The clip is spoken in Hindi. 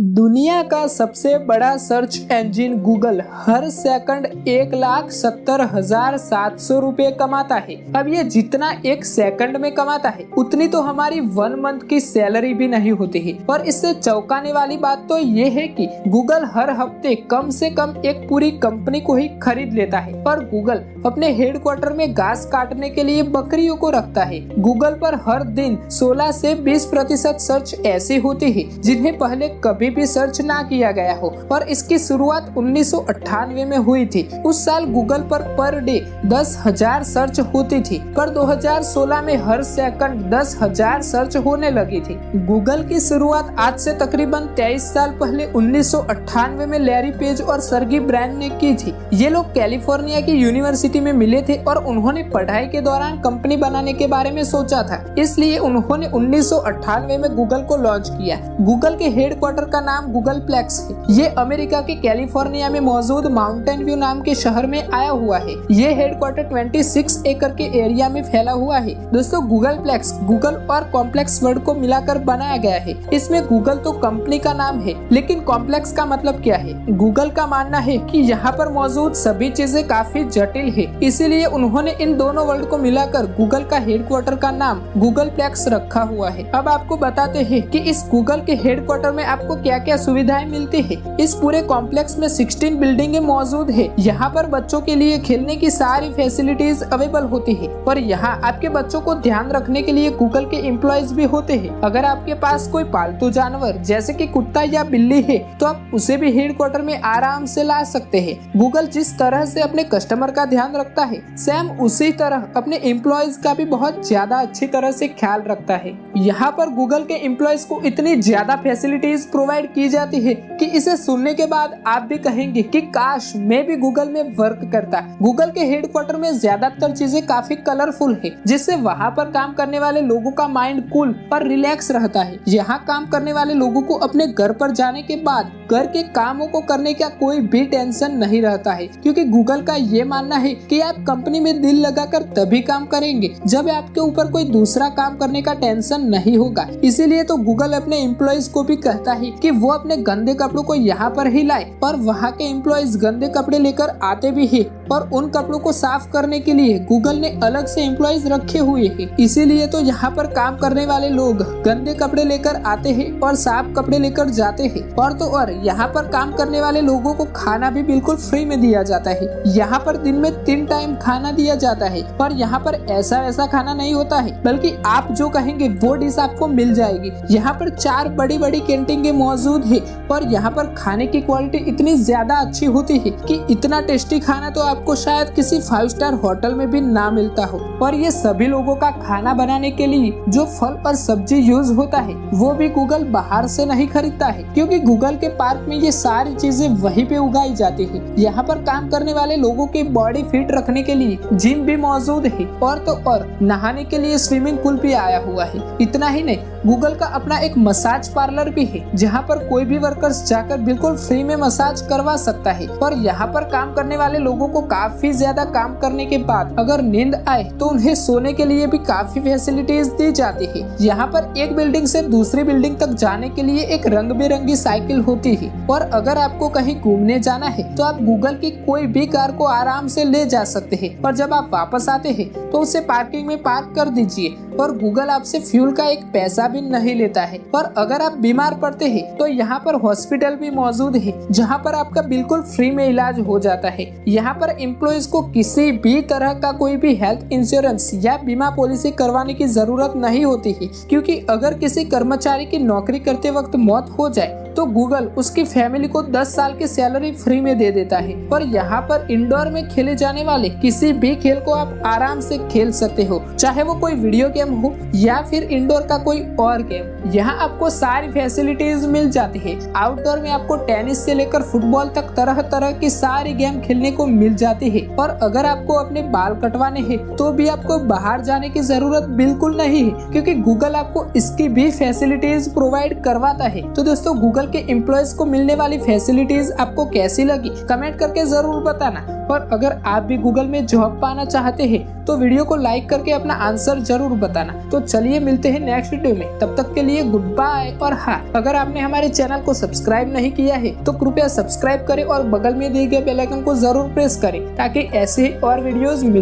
दुनिया का सबसे बड़ा सर्च इंजन गूगल हर सेकंड 1,70,700 रुपए कमाता है। अब ये जितना एक सेकंड में कमाता है उतनी तो हमारी 1 मंथ की सैलरी भी नहीं होती है। और इससे चौंकाने वाली बात तो ये है कि गूगल हर हफ्ते कम से कम एक पूरी कंपनी को ही खरीद लेता है। और गूगल अपने हेडक्वार्टर में घास काटने के लिए बकरियों को रखता है। गूगल पर हर दिन 16 से 20% सर्च ऐसे होते हैं जिन्हें पहले कभी भी सर्च ना किया गया हो। और इसकी शुरुआत 1998 में हुई थी। उस साल गूगल पर डे 10,000 सर्च होती थी, पर 2016 में हर सेकंड 10,000 सर्च होने लगी थी। गूगल की शुरुआत आज से तकरीबन 23 साल पहले 1998 में लैरी पेज और सर्गी ब्रैन ने की थी। ये लोग कैलिफोर्निया की यूनिवर्सिटी में मिले थे और उन्होंने पढ़ाई के दौरान कंपनी बनाने के बारे में सोचा था, इसलिए उन्होंने 1998 में गूगल को लॉन्च किया। गूगल के हेडक्वार्टर का नाम गूगल प्लेक्स है। ये अमेरिका के कैलिफोर्निया में मौजूद माउंटेन व्यू नाम के शहर में आया हुआ है। ये हेडक्वार्टर 26 एकड़ के एरिया में फैला हुआ है। दोस्तों, गूगल प्लेक्स गूगल और कॉम्प्लेक्स वर्ड को मिलाकर बनाया गया है। इसमें गूगल तो कंपनी का नाम है, लेकिन कॉम्प्लेक्स का मतलब क्या है? गूगल का मानना है कि यहाँ पर मौजूद सभी चीजें काफी जटिल है, इसीलिए उन्होंने इन दोनों वर्ड को मिलाकर गूगल का हेडक्वार्टर का नाम गूगल प्लेक्स रखा हुआ है। अब आपको बताते हैं कि इस गूगल के हेडक्वार्टर में आपको क्या क्या सुविधाएं मिलती है। इस पूरे कॉम्प्लेक्स में 16 बिल्डिंगें मौजूद है। यहाँ पर बच्चों के लिए खेलने की सारी फैसिलिटीज अवेलेबल होती है। और यहाँ आपके बच्चों को ध्यान रखने के लिए गूगल के एम्प्लॉयज भी होते हैं। अगर आपके पास कोई पालतू जानवर जैसे कि कुत्ता या बिल्ली है तो आप उसे भी हेडक्वार्टर में आराम से ला सकते हैं। गूगल जिस तरह से अपने कस्टमर का ध्यान रखता है, सेम उसी तरह अपने एम्प्लॉयज का भी बहुत ज्यादा अच्छी तरह से ख्याल रखता है। यहाँ पर गूगल के एम्प्लॉयज को इतनी ज्यादा फैसिलिटीज प्रोवाइड की जाती है कि इसे सुनने के बाद आप भी कहेंगे कि काश मैं भी गूगल में वर्क करता। गूगल के हेडक्वार्टर में ज्यादातर चीजें काफी कलरफुल है, जिससे वहाँ पर काम करने वाले लोगों का माइंड कूल और रिलैक्स रहता है। यहाँ काम करने वाले लोगों को अपने घर पर जाने के बाद घर के कामों को करने का कोई भी टेंशन नहीं रहता है, क्योंकि गूगल का ये मानना है कि आप कंपनी में दिल लगाकर तभी काम करेंगे जब आपके ऊपर कोई दूसरा काम करने का टेंशन नहीं होगा। इसीलिए तो गूगल अपने एम्प्लॉयज को भी कहता है कि वो अपने गंदे कपड़ों को यहाँ पर ही लाए। और वहाँ के एम्प्लॉयज गंदे कपड़े लेकर आते भी है, और उन कपड़ों को साफ करने के लिए गूगल ने अलग से एम्प्लॉयज रखे हुए हैं। इसीलिए तो यहाँ पर काम करने वाले लोग गंदे कपड़े लेकर आते हैं और साफ कपड़े लेकर जाते हैं। और तो और यहाँ पर काम करने वाले लोगों को खाना भी बिल्कुल फ्री में दिया जाता है। यहाँ पर दिन में 3 टाइम खाना दिया जाता है। और यहाँ पर ऐसा वैसा खाना नहीं होता है, बल्कि आप जो कहेंगे वो डिश आपको मिल जाएगी। यहाँ पर 4 बड़ी बड़ी कैंटीनें मौजूद है और यहाँ पर खाने की क्वालिटी इतनी ज्यादा अच्छी होती है कि इतना टेस्टी खाना तो आपको शायद किसी 5 स्टार होटल में भी ना मिलता हो। और ये सभी लोगों का खाना बनाने के लिए जो फल और सब्जी यूज होता है वो भी गूगल बाहर से नहीं खरीदता है, क्योंकि गूगल के पार्क में ये सारी चीजें वहीं पे उगाई जाती है। यहाँ पर काम करने वाले लोगों की बॉडी फिट रखने के लिए जिम भी मौजूद है, और तो और नहाने के लिए स्विमिंग पूल भी आया हुआ है। इतना ही नहीं, गूगल का अपना एक मसाज पार्लर भी है, जहाँ पर कोई भी वर्कर्स जाकर बिल्कुल फ्री में मसाज करवा सकता है। और यहाँ पर काम करने वाले लोगों को काफी ज्यादा काम करने के बाद अगर नींद आए तो उन्हें सोने के लिए भी काफी फैसिलिटीज दी जाती है। यहाँ पर एक बिल्डिंग से दूसरी बिल्डिंग तक जाने के लिए एक रंग बिरंगी साइकिल होती है। और अगर आपको कहीं घूमने जाना है तो आप गूगल की कोई भी कार को आराम से ले जा सकते हैं। और जब आप वापस आते हैं तो उसे पार्किंग में पार्क कर दीजिए, और गूगल आपसे फ्यूल का एक पैसा भी नहीं लेता है। और अगर आप बीमार पड़ते हैं तो यहाँ पर हॉस्पिटल भी मौजूद है, जहाँ पर आपका बिल्कुल फ्री में इलाज हो जाता है। यहाँ पर एम्प्लॉयज को किसी भी तरह का कोई भी हेल्थ इंश्योरेंस या बीमा पॉलिसी करवाने की जरूरत नहीं होती है, क्योंकि अगर किसी कर्मचारी की नौकरी करते वक्त मौत हो जाए तो गूगल उसकी फैमिली को 10 साल की सैलरी फ्री में दे देता है। और यहाँ पर इंडोर में खेले जाने वाले किसी भी खेल को आप आराम से खेल सकते हो, चाहे वो कोई वीडियो गेम हो या फिर इंडोर का कोई और गेम। यहाँ आपको सारी फैसिलिटीज मिल जाती है। आउटडोर में आपको टेनिस से लेकर फुटबॉल तक तरह तरह की सारी गेम खेलने को मिल जाती है। और अगर आपको अपने बाल कटवाने हैं तो भी आपको बाहर जाने की जरूरत बिल्कुल नहीं है, क्योंकि गूगल आपको इसकी भी फैसिलिटीज प्रोवाइड करवाता है। तो दोस्तों, गूगल गूगल के एम्प्लॉयज को मिलने वाली फैसिलिटीज आपको कैसी लगी कमेंट करके जरूर बताना। और अगर आप भी गूगल में जॉब पाना चाहते हैं तो वीडियो को लाइक करके अपना आंसर जरूर बताना। तो चलिए मिलते हैं नेक्स्ट वीडियो में, तब तक के लिए गुड बाय। और हाँ, अगर आपने हमारे चैनल को सब्सक्राइब नहीं किया है तो कृपया सब्सक्राइब करें और बगल में दिए गए बेल आइकन को जरूर प्रेस करें ताकि ऐसे और वीडियोस मिलते